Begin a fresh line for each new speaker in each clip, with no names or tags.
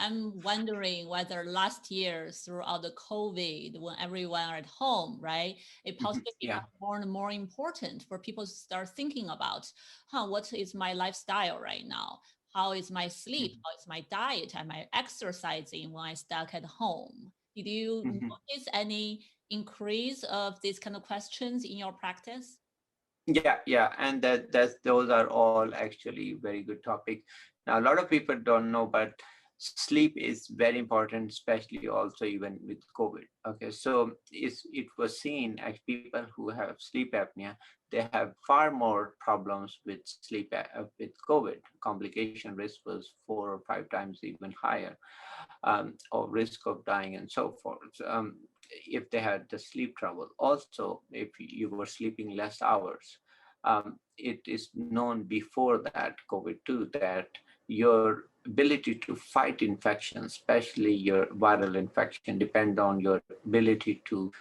I'm wondering whether last year throughout the COVID, when everyone are at home, right, it possibly
Yeah.
become more and more important for people to start thinking about, what is my lifestyle right now? How is my sleep?
Mhm.
How is my diet? Am I exercising when I stuck at home? Did you
Mhm.
notice any increase of these kind of questions in your practice?
Yeah, yeah, and that's those are all actually very good topic. Now, a lot of people don't know, but sleep is very important, especially also even with COVID. Okay, so it was seen as people who have sleep apnea, they have far more problems with with COVID. Complication risk was 4 or 5 times even higher, or risk of dying and so forth. If they had the sleep trouble, also if you were sleeping less hours, it is known before that COVID too that your ability to fight infection, especially your viral infection, depend on your ability to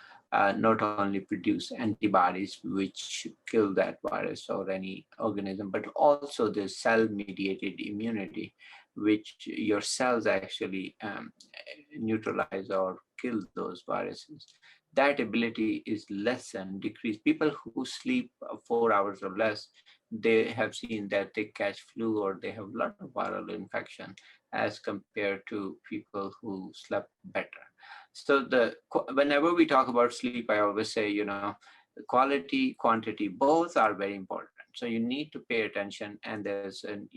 not only produce antibodies which kill that virus or any organism, but also the cell-mediated immunity, which your cells actually neutralize or kill those viruses. That ability is lessened, decreased. People who sleep 4 hours or less, they have seen that they catch flu or they have a lot of viral infection as compared to people who slept better. So whenever we talk about sleep, I always say, quality, quantity, both are very important. So you need to pay attention, and there's an,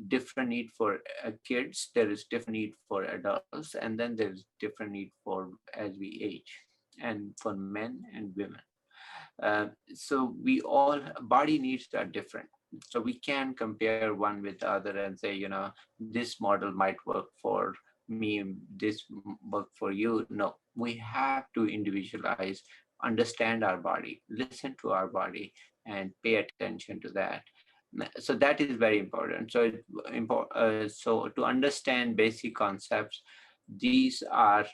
different need for kids, there is different need for adults, and then there's different need for as we age, and for men and women. So we all body needs are different, so we can compare one with the other and say, this model might work for me, this work for you. No, we have to individualize, understand our body, listen to our body, and pay attention to that. So that is very important. So to understand basic concepts, these are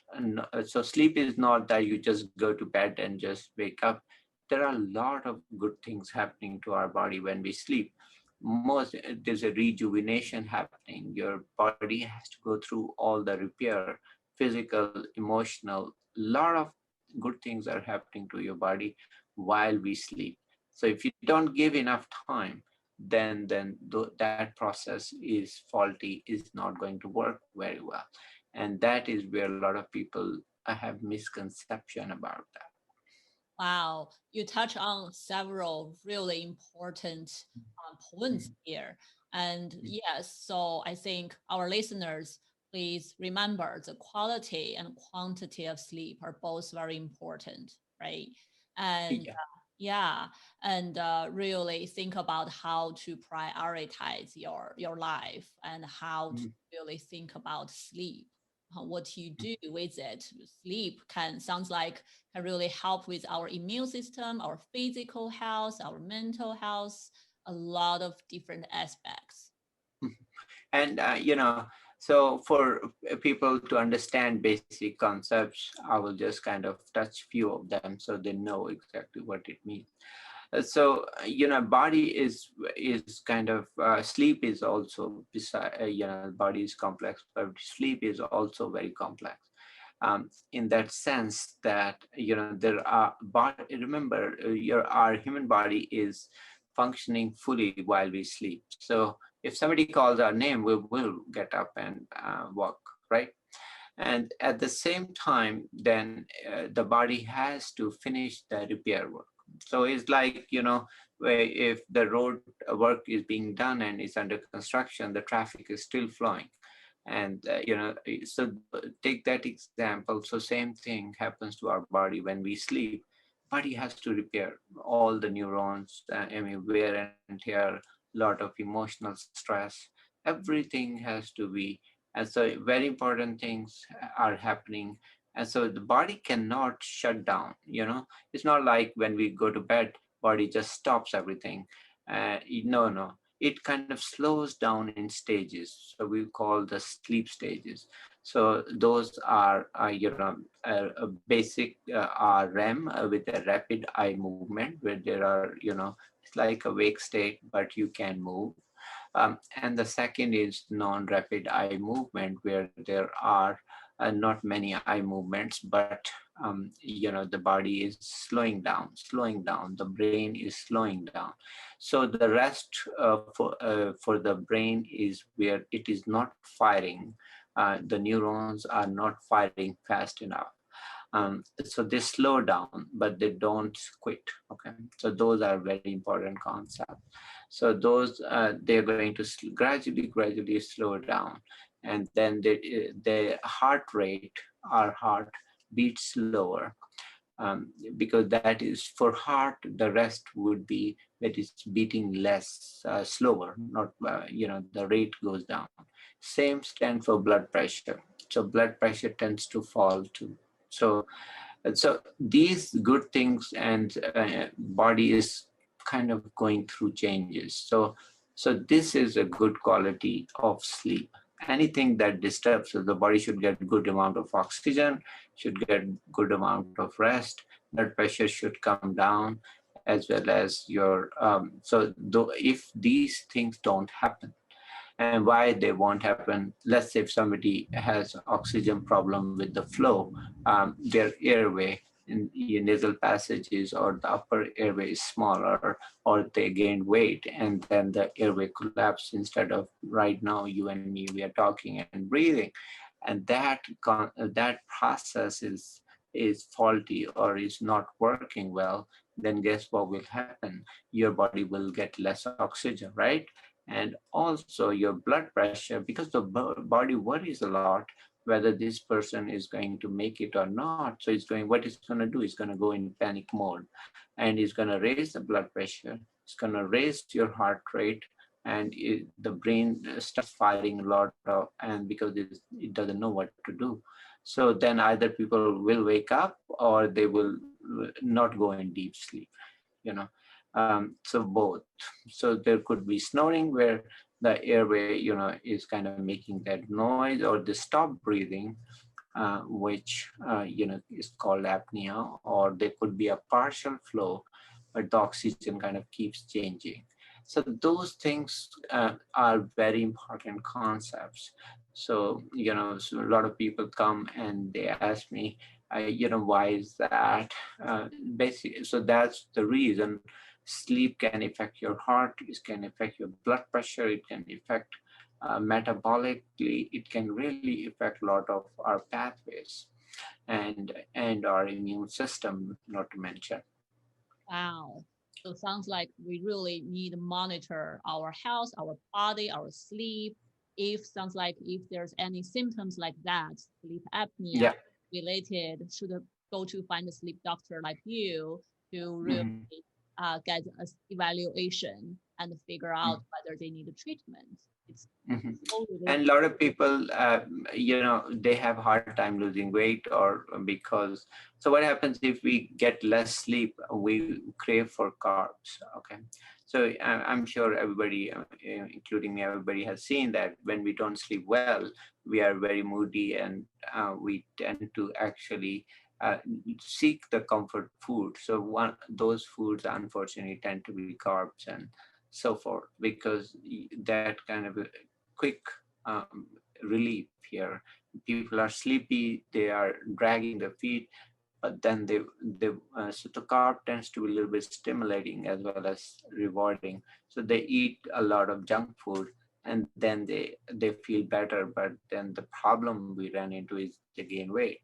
so sleep is not that you just go to bed and just wake up. There are a lot of good things happening to our body when we sleep. There's a rejuvenation happening. Your body has to go through all the repair, physical, emotional. Lot of good things are happening to your body while we sleep. So if you don't give enough time, that process is faulty, is not going to work very well. And that is where a lot of people have misconception about that.
Wow, you touch on several really important points
Mhm.
here. And yes, so I think our listeners, please remember the quality and quantity of sleep are both very important, right? And
Yeah.
yeah, and really think about how to prioritize your life and how to
Mhm.
really think about sleep, what you do with it. Sleep can sounds like can really help with our immune system, our physical health, our mental health, a lot of different aspects.
And so for people to understand basic concepts, I will just kind of touch few of them so they know exactly what it means. So body is kind of sleep is also beside, body is complex, but sleep is also very complex, in that sense that there are body, remember, our human body is functioning fully while we sleep. So if somebody calls our name, we will get up and walk, right? And at the same time, then the body has to finish the repair work. So it's like, where if the road work is being done and is under construction, the traffic is still flowing. And so take that example. So same thing happens to our body when we sleep. Body has to repair all the neurons, I mean, wear and tear, lot of emotional stress, everything has to be. And so very important things are happening. And so the body cannot shut down. It's not like when we go to bed, body just stops everything. No, no, it kind of slows down in stages. So we call the sleep stages. So those are, a basic REM, with a rapid eye movement, where there are, it's like a wake state, but you can move. And the second is non-rapid eye movement, where there are not many eye movements, but the body is slowing down. The brain is slowing down. So the rest for the brain is where it is not firing. The neurons are not firing fast enough. So they slow down, but they don't quit. Okay, so those are very important concepts. So those they're going to gradually slow down, and then the heart rate, our heart beats slower, because that is for heart. The rest would be that it's beating less, slower, not the rate goes down. Same stand for blood pressure. So blood pressure tends to fall too. So these good things, and body is kind of going through changes. So this is a good quality of sleep. Anything that disturbs, so the body should get good amount of oxygen, should get good amount of rest, blood pressure should come down, as well as your so though if these things don't happen, and why they won't happen. Let's say if somebody has oxygen problem with the flow, their airway in your nasal passages or the upper airway is smaller, or they gain weight and then the airway collapse. Instead of right now, you and me, we are talking and breathing, and that process is faulty or is not working well. Then guess what will happen? Your body will get less oxygen, right? And also your blood pressure, because the body worries a lot whether this person is going to make it or not. So what it's going to do is going to go in panic mode, and it's going to raise the blood pressure, it's going to raise your heart rate, and the brain starts firing a lot of, and because it doesn't know what to do. So then either people will wake up or they will not go in deep sleep, you know. So both. So there could be snoring where the airway, is kind of making that noise, or they stop breathing, which, is called apnea, or there could be a partial flow, but the oxygen kind of keeps changing. So those things are very important concepts. So a lot of people come and they ask me, why is that? Basically, so that's the reason. Sleep can affect your heart, it can affect your blood pressure, it can affect metabolically, it can really affect a lot of our pathways and our immune system, not to mention.
Wow. So sounds like we really need to monitor our health, our body, our sleep. If sounds like if there's any symptoms like that, sleep apnea
Yeah.
related, should go to find a sleep doctor like you to really
Mhm.
get an evaluation and figure out whether they need a treatment. It's
Mhm.
so
And
related.
a lot of people, they have hard time losing weight, or because, so what happens if we get less sleep, we crave for carbs. Okay. So I'm sure everybody, including me, everybody has seen that when we don't sleep well, we are very moody, and we tend to actually seek the comfort food. So those foods unfortunately tend to be carbs and so forth, because that kind of quick relief here. People are sleepy, they are dragging their feet, but then so the carb tends to be a little bit stimulating as well as rewarding. So they eat a lot of junk food, and then they feel better, but then the problem we run into is they gain weight,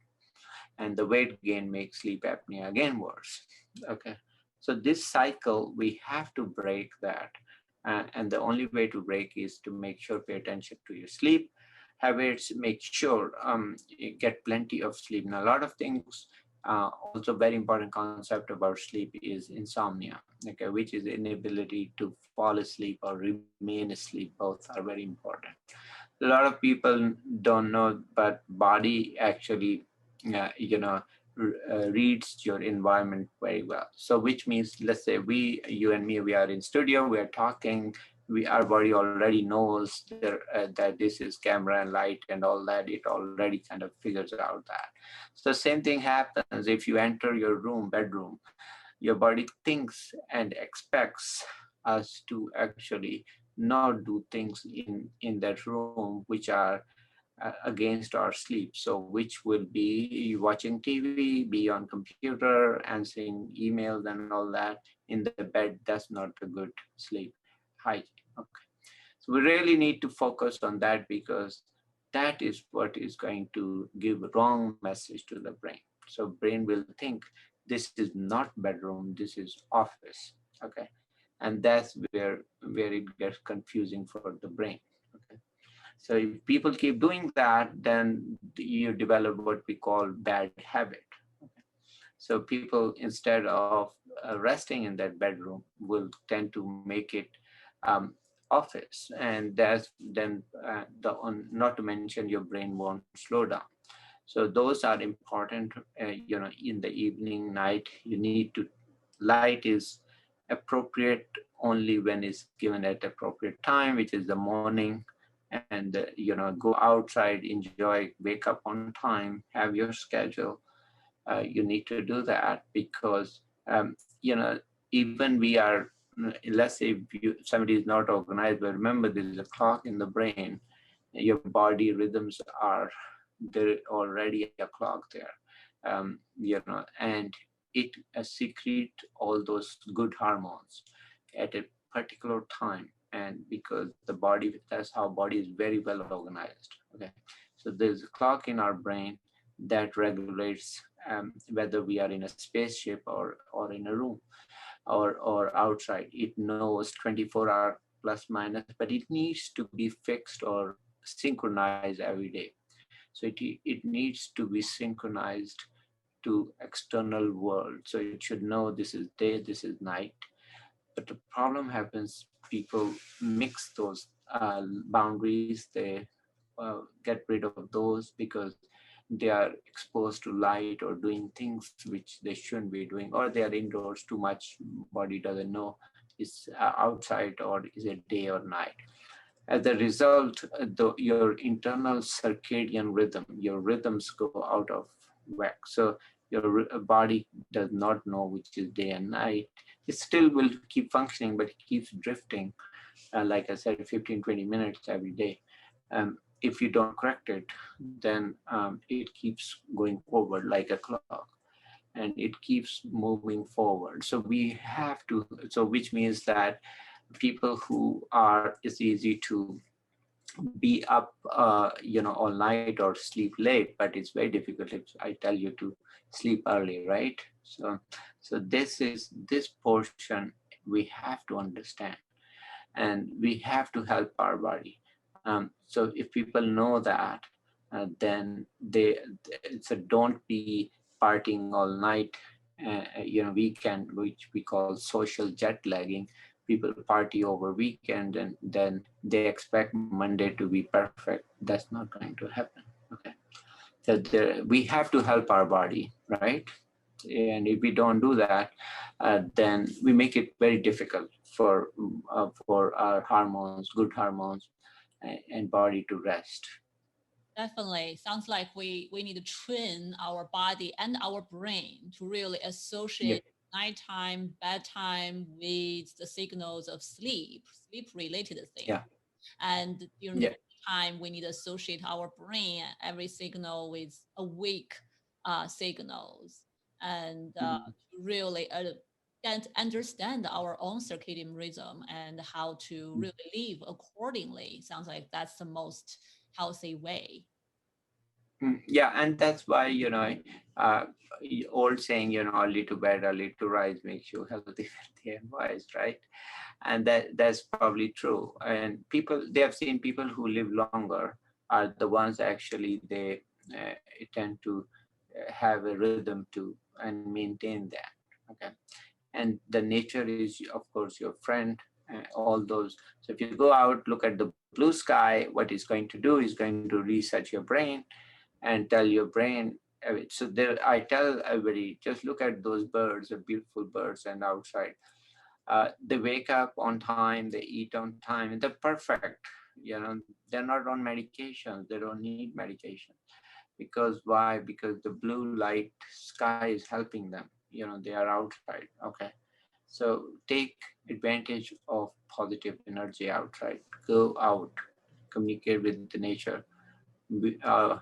and the weight gain makes sleep apnea again worse. Okay, so this cycle we have to break that, and the only way to break is to make sure pay attention to your sleep habits, make sure you get plenty of sleep. Now a lot of things, also very important concept about sleep is insomnia, okay, which is inability to fall asleep or remain asleep. Both are very important. A lot of people don't know, but body actually reads your environment very well. So which means, let's say you and me, we are in studio, we are talking, our body already knows that this is camera and light and all that. It already kind of figures out that. So same thing happens if you enter your bedroom. Your body thinks and expects us to actually not do things in that room which are against our sleep. So which will be watching TV, be on computer, answering emails and all that in the bed. That's not a good sleep hygiene. Okay. So we really need to focus on that, because that is what is going to give wrong message to the brain. So brain will think this is not bedroom, this is office. Okay. And that's where it gets confusing for the brain. Okay. So if people keep doing that, then you develop what we call bad habit. So people, instead of resting in that bedroom, will tend to make it um, office, and that's then not to mention your brain won't slow down. So those are important. In the evening, night, you need to light is appropriate only when it's given at appropriate time, which is the morning. And go outside, enjoy, wake up on time, have your schedule. You need to do that, because even we are, let's say if somebody is not organized, but remember there is a clock in the brain. Your body rhythms are there, already a clock there. And it secrete all those good hormones at a particular time. And because the body, that's how body is very well organized. Okay. So there's a clock in our brain that regulates whether we are in a spaceship or in a room or outside. It knows 24-hour plus minus, but it needs to be fixed or synchronized every day. So it needs to be synchronized to external world. So it should know this is day, this is night. But the problem happens, people mix those boundaries. They get rid of those because they are exposed to light or doing things which they shouldn't be doing, or they are indoors too much. Body doesn't know is outside or is it day or night. As a result, your internal circadian rhythm, your rhythms go out of whack. So your body does not know which is day and night. It still will keep functioning, but it keeps drifting, like I said, 15, 20 minutes every day. If you don't correct it, then it keeps going forward like a clock, and it keeps moving forward. So we have to, so which means that people who are, it's easy to be up all night or sleep late, but it's very difficult if I tell you to sleep early, right? So this portion we have to understand, and we have to help our body. So if people know that, then so don't be partying all night. Weekend, which we call social jet lagging. People party over weekend, and then they expect Monday to be perfect. That's not going to happen. Okay, so we have to help our body, right? And if we don't do that, then we make it very difficult for our hormones, good hormones, and body to rest.
Definitely. Sounds like we need to train our body and our brain to really
Yeah,
associate nighttime, bedtime with the signals of sleep related things.
yeah,
And during the
yeah.
time, we need to associate our brain, every signal with awake signals, and
Mhm.
to really get understand our own circadian rhythm and how to really live accordingly. Sounds like that's the most healthy way.
Yeah, and that's why, uh, old saying, early to bed, early to rise makes you healthy, wealthy, and wise, right? And that's probably true. And people, they have seen people who live longer are the ones actually they tend to have a rhythm to and maintain that. Okay, and the nature is, of course, your friend. All those. So if you go out, look at the blue sky, what it's going to do is going to reset your brain and tell your brain. So there, I tell everybody, just look at those birds, the beautiful birds, and outside. They wake up on time, they eat on time, and they're perfect. They're not on medications. They don't need medication. Because why? Because the blue light sky is helping them. They are outside. Okay. So take advantage of positive energy outside. Go out, communicate with the nature.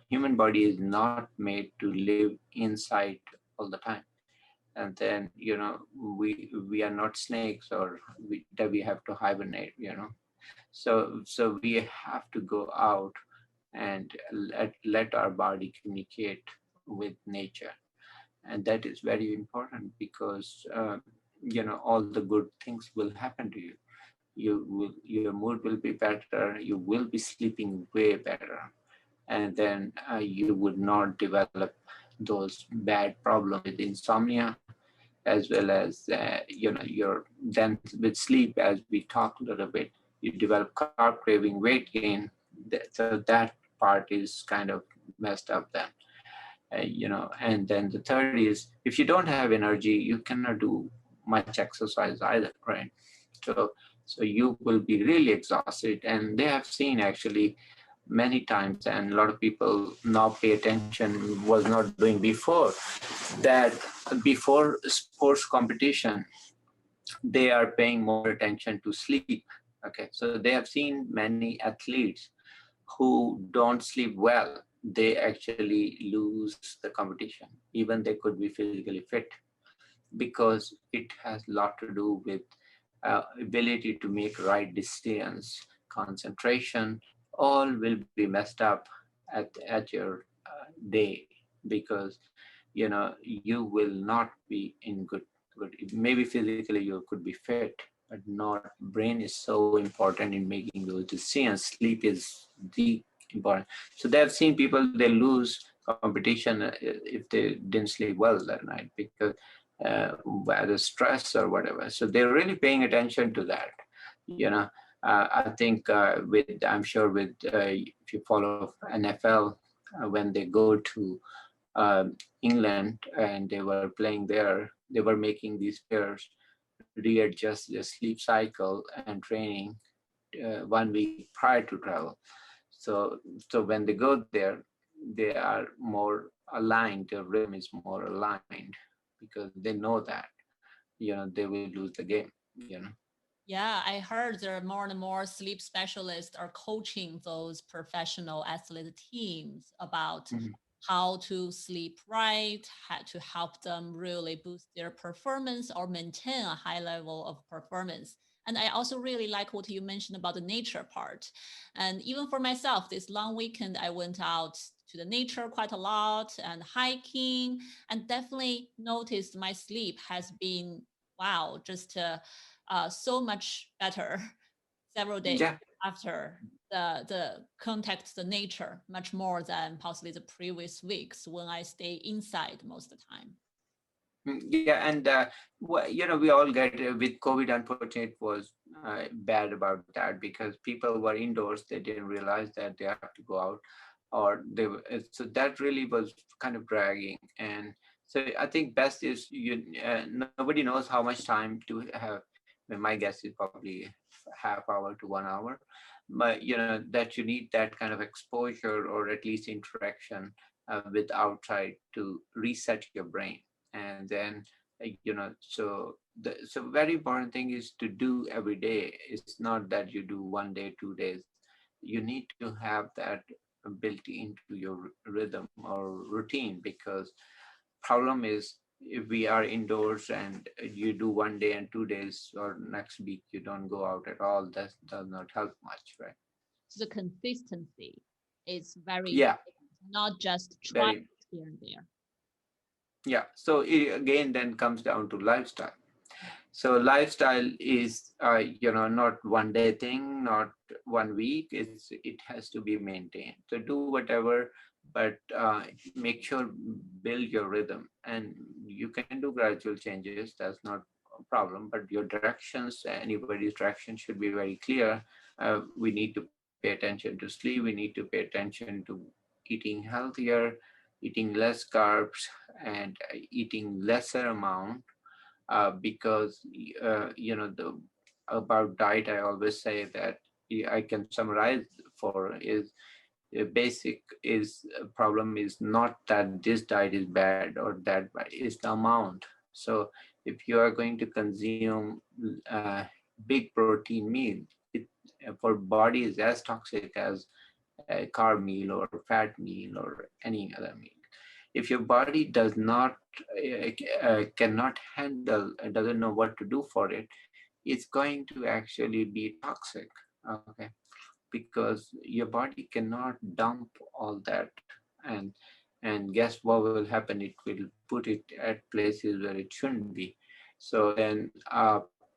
Human body is not made to live inside all the time. And then, we are not snakes, or that we have to hibernate. So we have to go out and let our body communicate with nature. And that is very important, because all the good things will happen to you. Your mood will be better, you will be sleeping way better, and then you would not develop those bad problems with insomnia, as well as your then with sleep, as we talked a little bit, you develop carb craving, weight gain. So that part is kind of messed up then. And then the third is, if you don't have energy, you cannot do much exercise either, right? So so you will be really exhausted. And they have seen actually many times, and a lot of people now pay attention, was not doing before, that before sports competition, they are paying more attention to sleep. Okay, so they have seen many athletes who don't sleep well, they actually lose the competition, even they could be physically fit, because it has a lot to do with ability to make right decisions, concentration, all will be messed up at your day, because you will not be in good. Maybe physically you could be fit, but not. Brain is so important in making those decisions. Sleep is the important. So they have seen people, they lose competition if they didn't sleep well that night, because whether stress or whatever. So they're really paying attention to that. You know, I think I'm sure with if you follow NFL, when they go to England and they were playing there, they were making these players readjust their sleep cycle and training 1 week prior to travel. So when they go there, they are more aligned. Their rhythm is more aligned, because they know that they will lose the game.
Yeah, I heard there are more and more sleep specialists are coaching those professional athlete teams about
Mhm.
how to sleep right, how to help them really boost their performance or maintain a high level of performance. And I also really like what you mentioned about the nature part. And even for myself, this long weekend, I went out to the nature quite a lot and hiking, and definitely noticed my sleep has been, wow, just so much better several days
Yeah.
after the contact the nature much more than possibly the previous weeks when I stay inside most of the time.
Yeah, and we all get with COVID. Unfortunately, it was bad about that, because people were indoors. They didn't realize that they have to go out, or so that really was kind of dragging. And so I think best is nobody knows how much time to have. My guess is probably half hour to 1 hour, but that you need that kind of exposure, or at least interaction with outside, to reset your brain. And then so very important thing is to do every day. It's not that you do 1 day, 2 days. You need to have that built into your rhythm or routine, because problem is, if we are indoors and you do 1 day and 2 days, or next week you don't go out at all, that does not help much, right?
So the consistency is very
Yeah,
important, not just try
very.
here and there.
Yeah, so it again then comes down to lifestyle. So lifestyle is not 1 day thing, not 1 week. It has to be maintained. So do whatever, but make sure build your rhythm, and you can do gradual changes. That's not a problem. But your directions, anybody's direction should be very clear. We need to pay attention to sleep. We need to pay attention to eating healthier, eating less carbs, and eating lesser amount, because the about diet, I always say that I can summarize for is basic is problem is not that this diet is bad or that bad, it's the amount. So if you are going to consume big protein meal. It for body is as toxic as a carb meal or fat meal or any other meal. If your body does not cannot handle, doesn't know what to do for it, it's going to actually be toxic. Okay, because your body cannot dump all that, and guess what will happen? It will put it at places where it shouldn't be. So then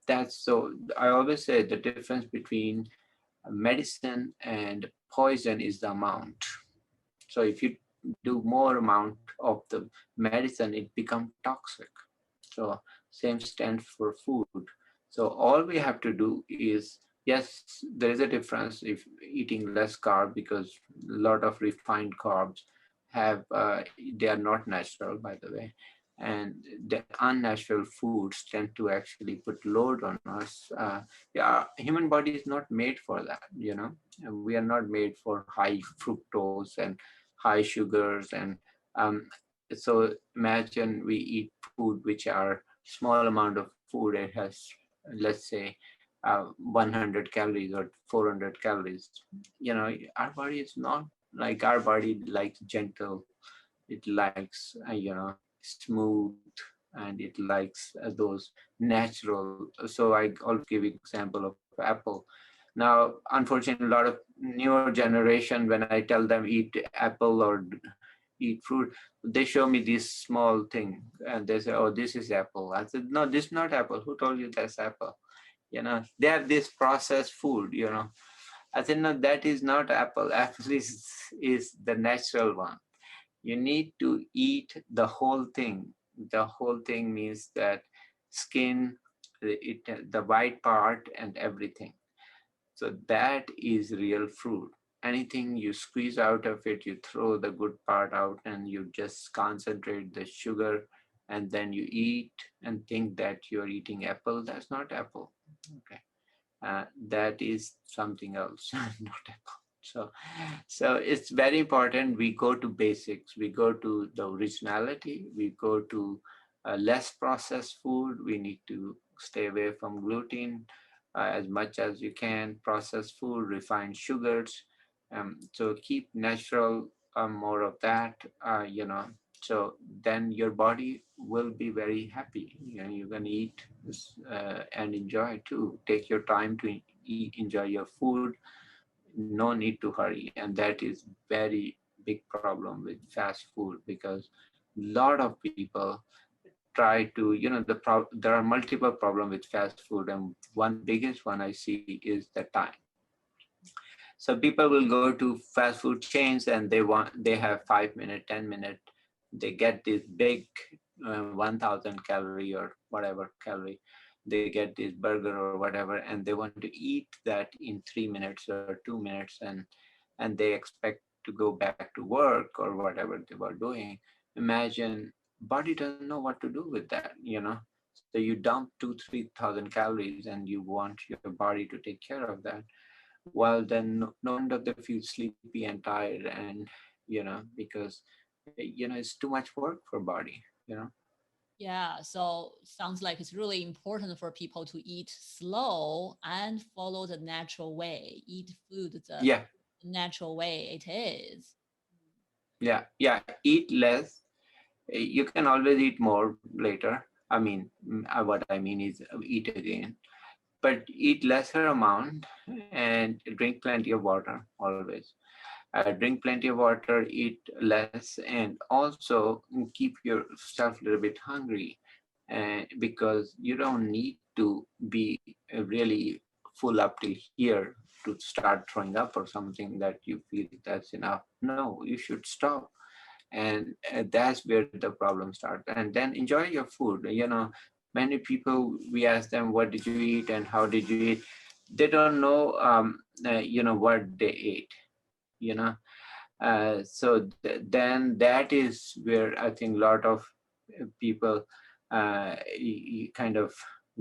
that's so I always say the difference between medicine and poison is the amount. So if you do more amount of the medicine, it becomes toxic. So same stands for food. So all we have to do is, yes, there is a difference if eating less carb, because a lot of refined carbs have they are not natural, by the way, and the unnatural foods tend to actually put load on us. Yeah, human body is not made for that, you know. And we are not made for high fructose and high sugars, and so imagine we eat food which are small amount of food. It has, let's say, 100 calories or 400 calories. You know, our body is not like, our body likes gentle, it likes smooth, and it likes those natural. So I always give example of apple. Now unfortunately, a lot of newer generation, when I tell them eat apple or eat fruit, they show me this small thing and they say, oh, this is apple. I said, no, this is not apple. Who told you that's apple? You know, they have this processed food, you know. I said, no, that is not apple. Apple is the natural one. You need to eat the whole thing. The whole thing means that skin, the white part and everything. So that is real fruit. Anything you squeeze out of it, you throw the good part out and you just concentrate the sugar, and then you eat and think that you're eating apple. That's not apple. Okay. That is something else, not apple. So, so it's very important. We go to basics. We go to the originality. We go to less processed food. We need to stay away from gluten as much as you can. Processed food, refined sugars. So keep natural, more of that. You know, so then your body will be very happy. You know, you can eat and enjoy too. Take your time to eat, enjoy your food. No need to hurry, and that is very big problem with fast food, because a lot of people try to, you know, there are multiple problems with fast food, and one biggest one I see is the time. So people will go to fast food chains and they have 5 minute, 10 minute. They get this big 1,000 calorie or whatever calorie. They get this burger or whatever, and they want to eat that in 3 minutes or 2 minutes, and they expect to go back to work or whatever they were doing. Imagine, body doesn't know what to do with that, you know. So you dump 2-3 thousand calories and you want your body to take care of that. Well, then no wonder they feel sleepy and tired, and you know, because you know, it's too much work for body, you know.
Yeah, so sounds like it's really important for people to eat slow and follow the natural way, eat food the
Yeah,
natural way it is.
yeah, eat less. You can always eat more later. I mean, what I mean is eat again, but eat lesser amount and drink plenty of water always. Drink plenty of water, eat less, and also keep yourself a little bit hungry, because you don't need to be really full up till here to start throwing up or something that you feel that's enough. No, you should stop, and that's where the problem starts. And then enjoy your food. You know, many people, we ask them, what did you eat and how did you eat? They don't know, you know, what they ate, you know. Then that is where I think a lot of people kind of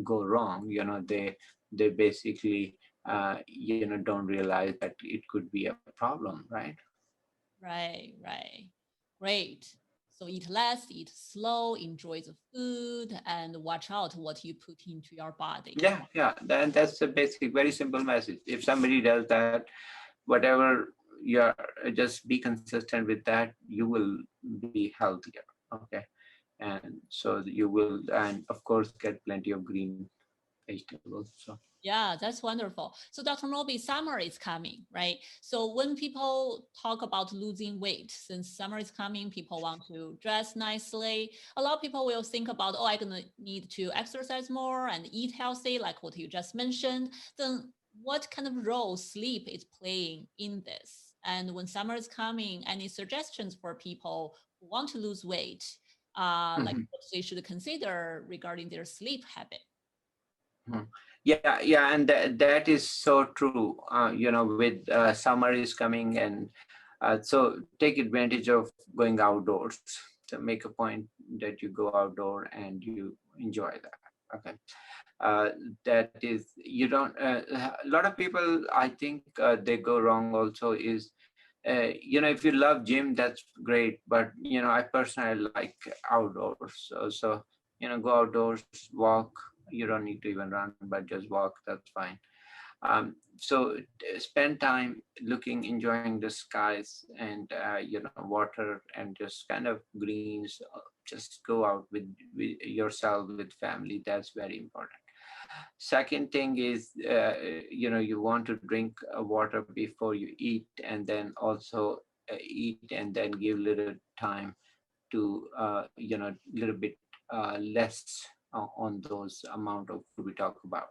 go wrong. You know, they basically you know, don't realize that it could be a problem, right?
Right, right. Great. So eat less, eat slow, enjoy the food, and watch out what you put into your body.
Yeah. Then that's a basic, very simple message. If somebody does that, whatever you're, just be consistent with that, you will be healthier. Okay. And so you will, and of course, get plenty of green vegetables. So
Yeah, that's wonderful. So, Dr. Moby, summer is coming, right? So, when people talk about losing weight, since summer is coming, people want to dress nicely. A lot of people will think about, oh, I'm going to need to exercise more and eat healthy, like what you just mentioned. Then, what kind of role sleep is playing in this? And when summer is coming, any suggestions for people who want to lose weight, like
mhm,
what they should consider regarding their sleep habit?
mhm. Yeah, and that is so true. With summer is coming, and so take advantage of going outdoors. So make a point that you go outdoor and you enjoy that. Okay. uh, that is, you don't, a lot of people, I think, they go wrong also is, if you love gym, that's great, but I personally like outdoors. So go outdoors, walk. You don't need to even run, but just walk, that's fine. So spend time looking, enjoying the skies, and water, and just kind of greens. Just go out with yourself, with family. That's very important. Second thing is, you want to drink water before you eat, and then also eat, and then give little time to, little bit less on those amount of food we talk about.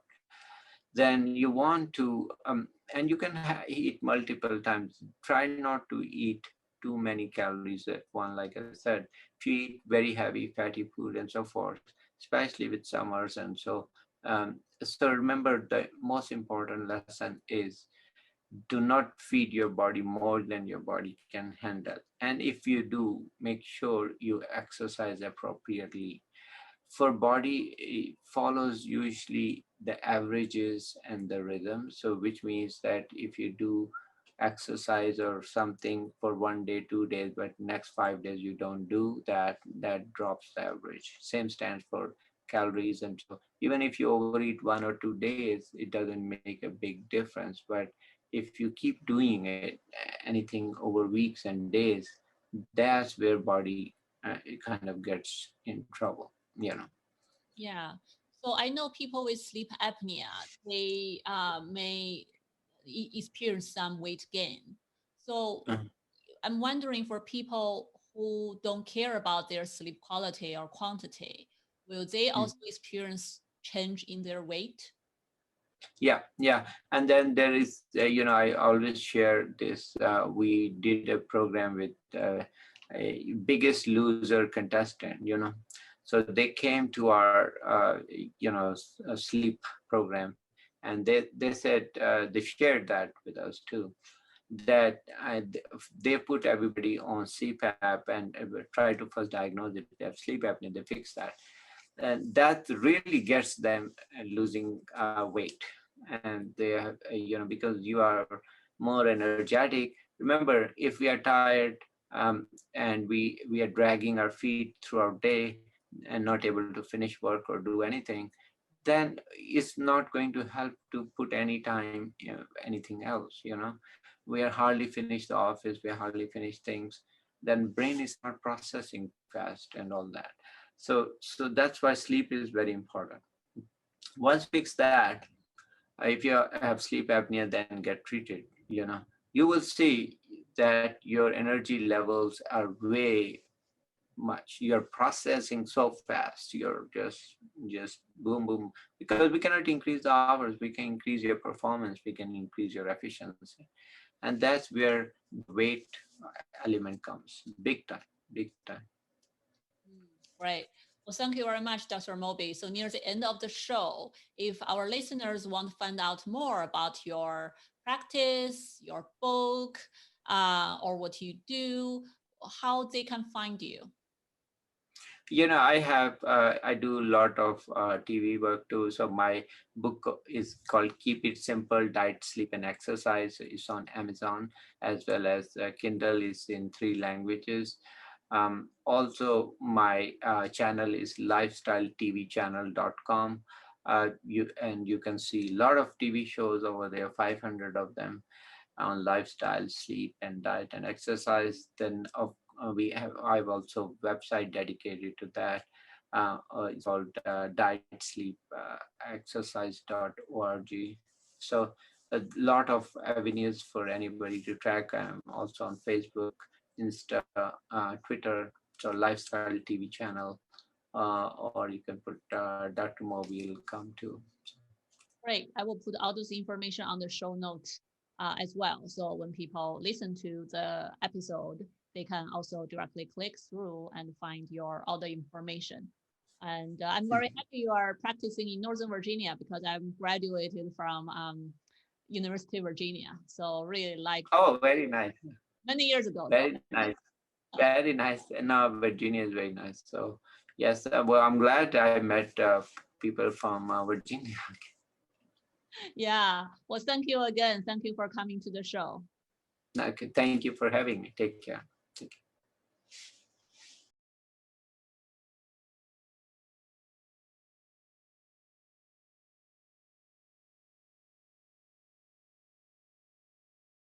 Then you want to, and you can eat multiple times. Try not to eat too many calories at one. Like I said, if you eat very heavy fatty food and so forth, especially with summers, and so remember, the most important lesson is, do not feed your body more than your body can handle. And if you do, make sure you exercise appropriately. For body, follows usually the averages and the rhythm, so which means that if you do exercise or something for 1 day, 2 days, but next 5 days you don't do that, that drops the average. Same stands for calories. And so even if you overeat 1 or 2 days, it doesn't make a big difference. But if you keep doing it, anything over weeks and days, that's where body, it kind of gets in trouble,
Yeah. So I know people with sleep apnea, they may experience some weight gain. So
Mhm.
I'm wondering, for people who don't care about their sleep quality or quantity, will they also experience change in their weight?
Yeah. And then there is, I always share this. We did a program with a biggest loser contestant, So they came to our, sleep program, and they said, they shared that with us too, that they put everybody on CPAP and try to first diagnose if they have sleep apnea, they fix that. And that really gets them losing weight. And they have, because you are more energetic. Remember, if we are tired, and we are dragging our feet throughout day and not able to finish work or do anything, then it's not going to help to put any time, anything else. We are hardly finished the office, we are hardly finished things, then brain is not processing fast and all that. So that's why sleep is very important. Once fix that, if you have sleep apnea, then get treated. You will see that your energy levels are way much. You're processing so fast. You're just boom, boom. Because we cannot increase the hours. We can increase your performance. We can increase your efficiency, and that's where the weight element comes. Big time, big time.
Right. Well, thank you very much, Dr. Moby. So near the end of the show, if our listeners want to find out more about your practice, your book, or what you do, how they can find you.
I do a lot of TV work too. So my book is called Keep It Simple: Diet, Sleep, and Exercise. It's on Amazon, as well as Kindle is in 3 languages. Also, my channel is lifestyletvchannel.com. You can see a lot of TV shows over there, 500 of them on lifestyle, sleep, and diet and exercise. Then I've also website dedicated to that. It's called diet sleep exercise.org. So a lot of avenues for anybody to track. I'm also on Facebook, Insta, Twitter, so lifestyle TV channel, or you can put Dr. Mobile come to.
Great. I will put all those information on the show notes as well. So when people listen to the episode, they can also directly click through and find your other information. And I'm very happy you are practicing in Northern Virginia because I'm graduated from University of Virginia. So really like
Oh, very nice.
many years ago though.
Very nice. Very nice. No, Virginia is very nice. So yes, well, I'm glad I met people from Virginia.
Yeah. Well, thank you again. Thank you for coming to the show.
Okay, thank you for having me. Take care.